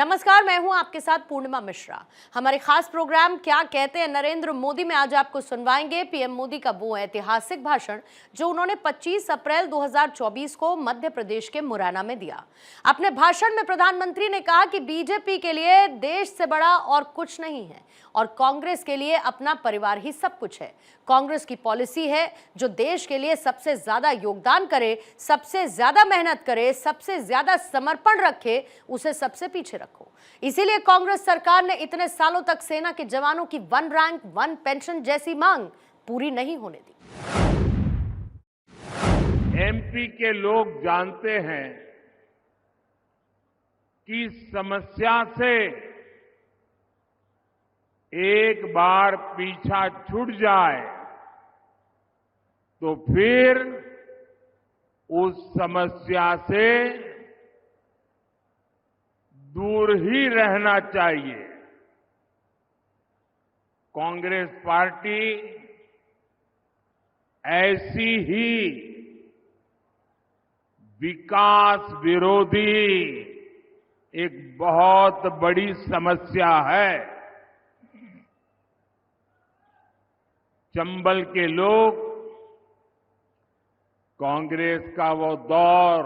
नमस्कार, मैं हूं आपके साथ पूर्णिमा मिश्रा। हमारे खास प्रोग्राम क्या कहते हैं नरेंद्र मोदी में आज आपको सुनवाएंगे पीएम मोदी का वो ऐतिहासिक भाषण जो उन्होंने 25 अप्रैल 2024 को मध्य प्रदेश के मुरैना में दिया। अपने भाषण में प्रधानमंत्री ने कहा कि बीजेपी के लिए देश से बड़ा और कुछ नहीं है और कांग्रेस के लिए अपना परिवार ही सब कुछ है। कांग्रेस की पॉलिसी है जो देश के लिए सबसे ज्यादा योगदान करे, सबसे ज्यादा मेहनत करे, सबसे ज्यादा समर्पण रखे, उसे सबसे पीछे रखो। इसीलिए कांग्रेस सरकार ने इतने सालों तक सेना के जवानों की 1 रैंक 1 पेंशन जैसी मांग पूरी नहीं होने दी। एमपी के लोग जानते हैं कि समस्या से एक बार पीछा छूट जाए तो फिर उस समस्या से दूर ही रहना चाहिए। कांग्रेस पार्टी ऐसी ही विकास विरोधी एक बहुत बड़ी समस्या है। चंबल के लोग कांग्रेस का वो दौर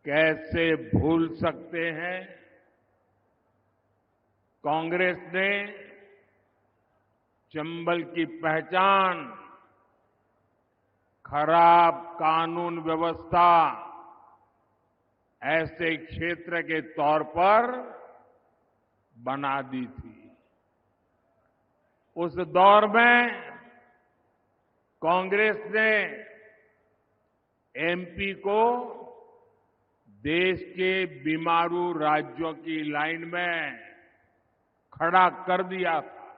कैसे भूल सकते हैं। कांग्रेस ने चंबल की पहचान खराब कानून व्यवस्था ऐसे क्षेत्र के तौर पर बना दी थी। उस दौर में कांग्रेस ने एमपी को देश के बीमारू राज्यों की लाइन में खड़ा कर दिया था।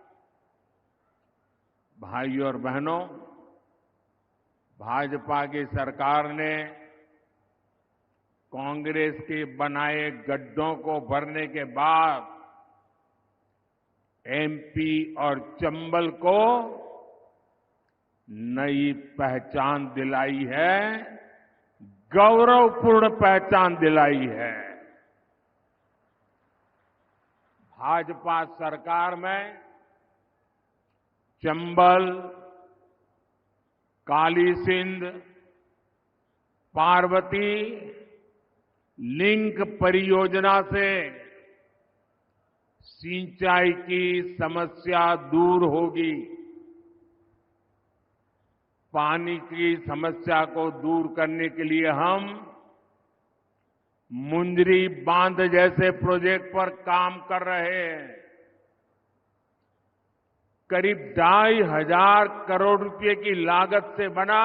भाइयों और बहनों, भाजपा की सरकार ने कांग्रेस के बनाए गड्ढों को भरने के बाद एमपी और चंबल को नई पहचान दिलाई है, गौरवपूर्ण पहचान दिलाई है। भाजपा सरकार में चंबल, काली सिंध, पार्वती लिंक परियोजना से सिंचाई की समस्या दूर होगी। पानी की समस्या को दूर करने के लिए हम मुंदरी बांध जैसे प्रोजेक्ट पर काम कर रहे हैं। करीब 2,500 करोड़ रुपए की लागत से बना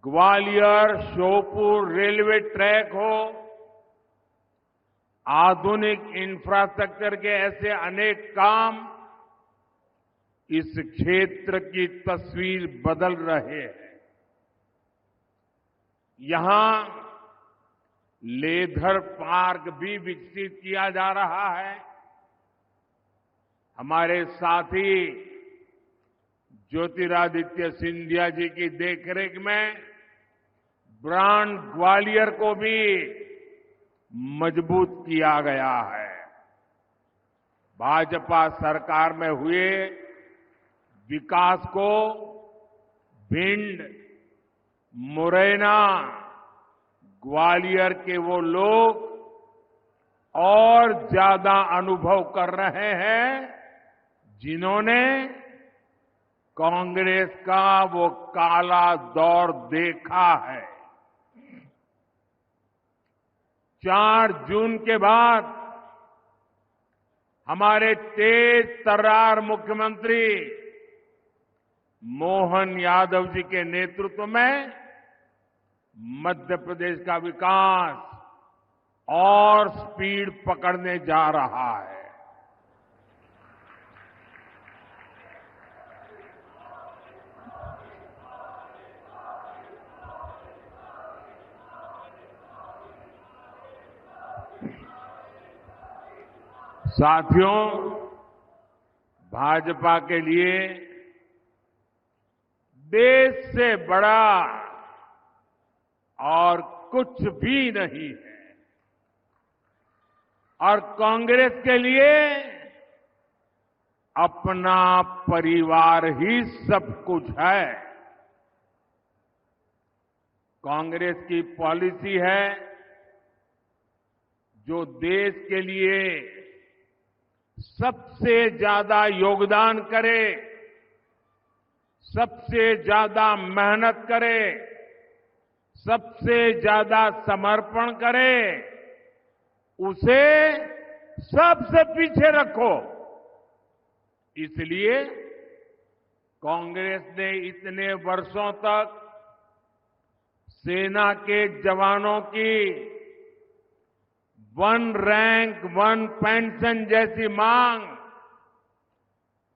ग्वालियर श्योपुर रेलवे ट्रैक हो, आधुनिक इंफ्रास्ट्रक्चर के ऐसे अनेक काम इस क्षेत्र की तस्वीर बदल रहे हैं। यहां लेदर पार्क भी विकसित किया जा रहा है। हमारे साथी ज्योतिरादित्य सिंधिया जी की देखरेख में ब्रांड ग्वालियर को भी मजबूत किया गया है। भाजपा सरकार में हुए विकास को भिंड, मुरैना, ग्वालियर के वो लोग और ज्यादा अनुभव कर रहे हैं जिन्होंने कांग्रेस का वो काला दौर देखा है। 4 जून के बाद हमारे तेज तर्रार मुख्यमंत्री मोहन यादव जी के नेतृत्व में मध्य प्रदेश का विकास और स्पीड पकड़ने जा रहा है। साथियों, भाजपा के लिए देश से बड़ा और कुछ भी नहीं है। और कांग्रेस के लिए अपना परिवार ही सब कुछ है। कांग्रेस की पॉलिसी है जो देश के लिए सबसे ज्यादा योगदान करे, सबसे ज्यादा मेहनत करे, सबसे ज्यादा समर्पण करे, उसे सबसे पीछे रखो। इसलिए कांग्रेस ने इतने वर्षों तक सेना के जवानों की वन रैंक वन पेंशन जैसी मांग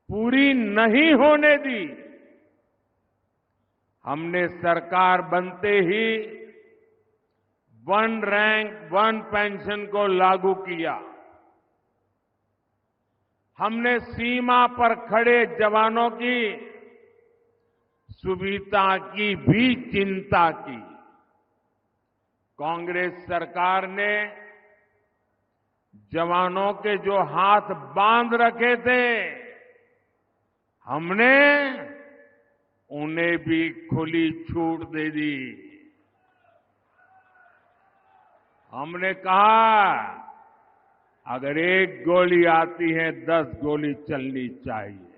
पूरी नहीं होने दी। हमने सरकार बनते ही वन रैंक वन पेंशन को लागू किया। हमने सीमा पर खड़े जवानों की सुविधा की भी चिंता की। कांग्रेस सरकार ने जवानों के जो हाथ बांध रखे थे, हमने उन्हें भी खुली छूट दे दी। हमने कहा अगर एक गोली आती है 10 गोली चलनी चाहिए।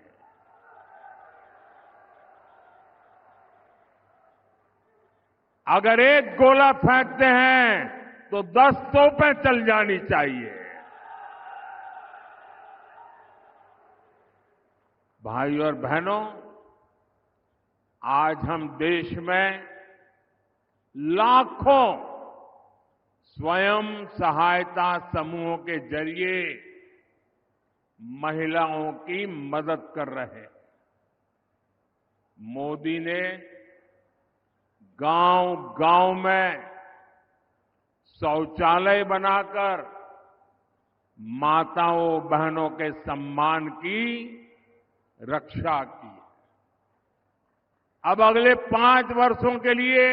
अगर एक गोला फेंकते हैं तो 10 तोपें चल जानी चाहिए। भाइयों और बहनों, आज हम देश में लाखों स्वयं सहायता समूहों के जरिए महिलाओं की मदद कर रहे हैं। मोदी ने गांव-गांव में शौचालय बनाकर माताओं बहनों के सम्मान की रक्षा की। अब अगले 5 वर्षों के लिए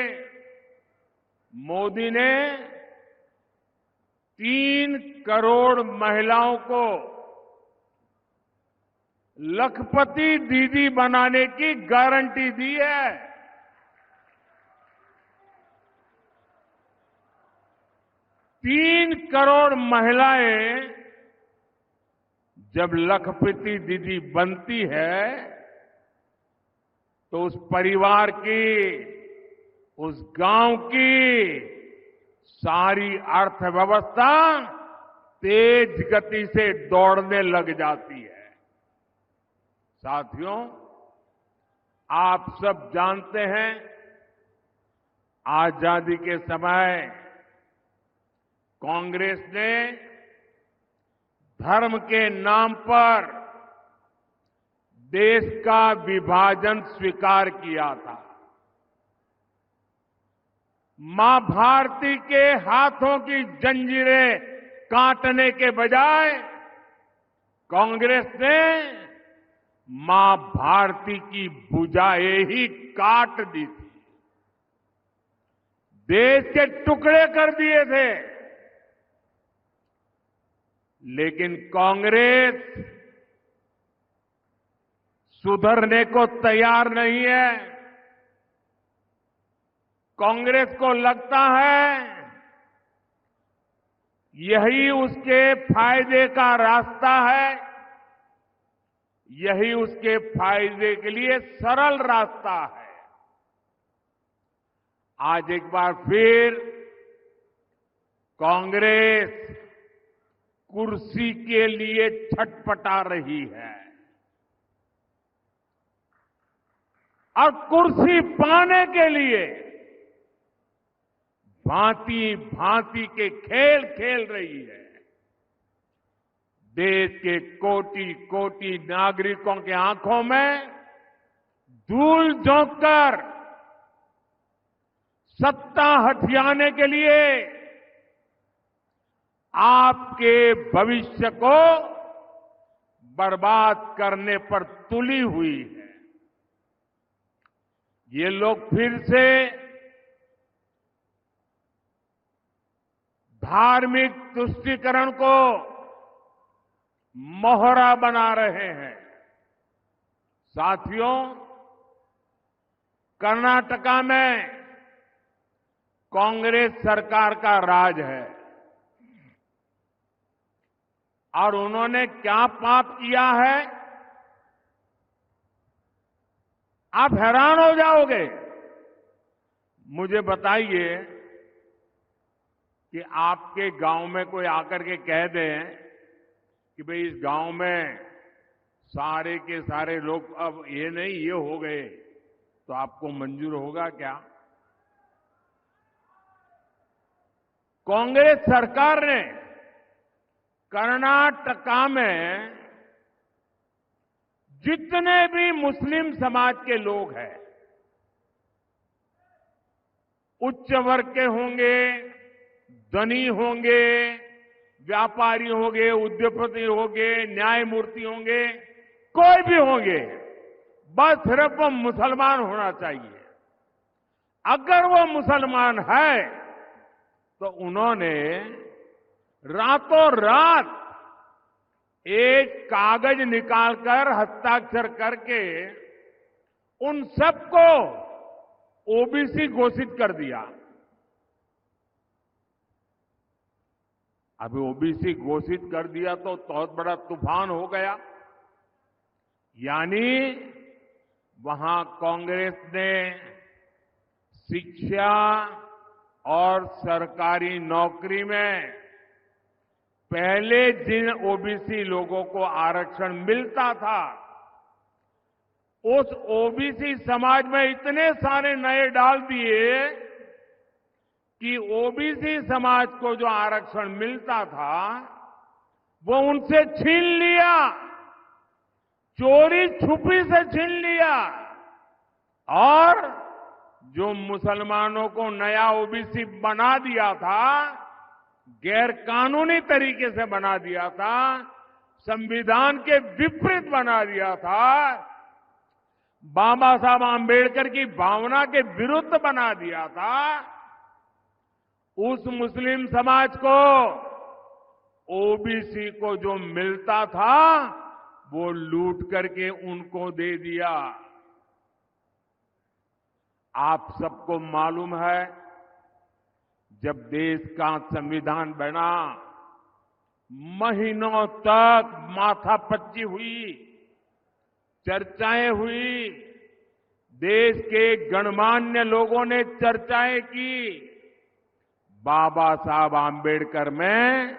मोदी ने 3 करोड़ महिलाओं को लखपति दीदी बनाने की गारंटी दी है। 3 करोड़ महिलाएं जब लखपति दीदी बनती है तो उस परिवार की, उस गांव की सारी अर्थव्यवस्था तेज गति से दौड़ने लग जाती है। साथियों, आप सब जानते हैं आजादी के समय कांग्रेस ने धर्म के नाम पर देश का विभाजन स्वीकार किया था। मां भारती के हाथों की जंजीरें काटने के बजाय कांग्रेस ने मां भारती की भुजाएं ही काट दी थी, देश के टुकड़े कर दिए थे। लेकिन कांग्रेस सुधरने को तैयार नहीं है। कांग्रेस को लगता है यही उसके फायदे का रास्ता है, यही उसके फायदे के लिए सरल रास्ता है। आज एक बार फिर कांग्रेस कुर्सी के लिए छटपटा रही है और कुर्सी पाने के लिए भांति भांति के खेल खेल रही है। देश के कोटि कोटि नागरिकों के आंखों में धूल झोंककर सत्ता हथियाने के लिए आपके भविष्य को बर्बाद करने पर तुली हुई है। ये लोग फिर से धार्मिक तुष्टीकरण को मोहरा बना रहे हैं। साथियों, कर्नाटका में कांग्रेस सरकार का राज है और उन्होंने क्या पाप किया है, आप हैरान हो जाओगे। मुझे बताइए कि आपके गांव में कोई आकर के कह दे कि भाई इस गांव में सारे के सारे लोग अब ये नहीं ये हो गए, तो आपको मंजूर होगा क्या? कांग्रेस सरकार ने कर्नाटका में जितने भी मुस्लिम समाज के लोग हैं, उच्च वर्ग के होंगे, धनी होंगे, व्यापारी होंगे, उद्योगपति होंगे, न्यायमूर्ति होंगे, कोई भी होंगे, बस सिर्फ वो मुसलमान होना चाहिए। अगर वो मुसलमान है तो उन्होंने रातों रात एक कागज निकालकर हस्ताक्षर करके उन सबको ओबीसी घोषित कर दिया। अभी ओबीसी घोषित कर दिया तो बहुत बड़ा तूफान हो गया। यानी वहां कांग्रेस ने शिक्षा और सरकारी नौकरी में पहले जिन ओबीसी लोगों को आरक्षण मिलता था, उस ओबीसी समाज में इतने सारे नए डाल दिए कि ओबीसी समाज को जो आरक्षण मिलता था वो उनसे छीन लिया, चोरी छुपी से छीन लिया। और जो मुसलमानों को नया ओबीसी बना दिया था, गैर कानूनी तरीके से बना दिया था, संविधान के विपरीत बना दिया था, बाबा साहब आंबेडकर की भावना के विरुद्ध बना दिया था, उस मुस्लिम समाज को ओबीसी को जो मिलता था वो लूट करके उनको दे दिया। आप सबको मालूम है, जब देश का संविधान बना, महीनों तक माथापच्ची हुई, चर्चाएं हुई, देश के गणमान्य लोगों ने चर्चाएं की। बाबा साहब आंबेडकर में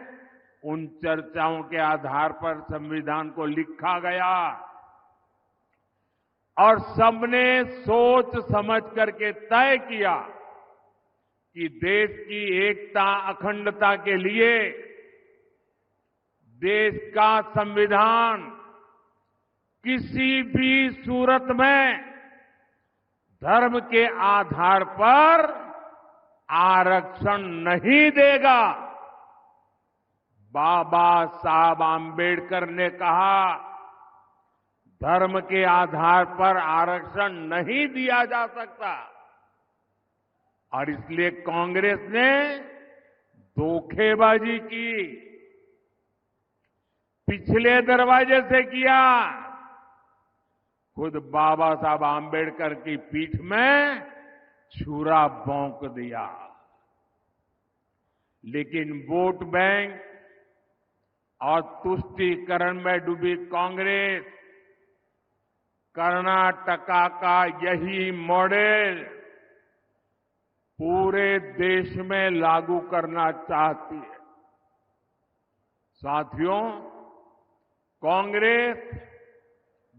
उन चर्चाओं के आधार पर संविधान को लिखा गया और सबने सोच समझ करके तय किया कि देश की एकता अखंडता के लिए देश का संविधान किसी भी सूरत में धर्म के आधार पर आरक्षण नहीं देगा। बाबा साहब आंबेडकर ने कहा, धर्म के आधार पर आरक्षण नहीं दिया जा सकता। और इसलिए कांग्रेस ने धोखेबाजी की, पिछले दरवाजे से किया। खुद बाबा साहब आंबेडकर की पीठ में छुरा भोंक दिया। लेकिन वोट बैंक और तुष्टीकरण में डूबी कांग्रेस कर्नाटका का यही मॉडल पूरे देश में लागू करना चाहती है। साथियों, कांग्रेस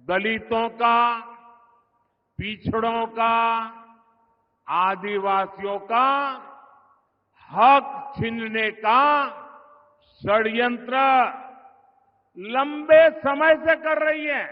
दलितों का, पिछड़ों का, आदिवासियों का हक छीनने का षड्यंत्र लंबे समय से कर रही है।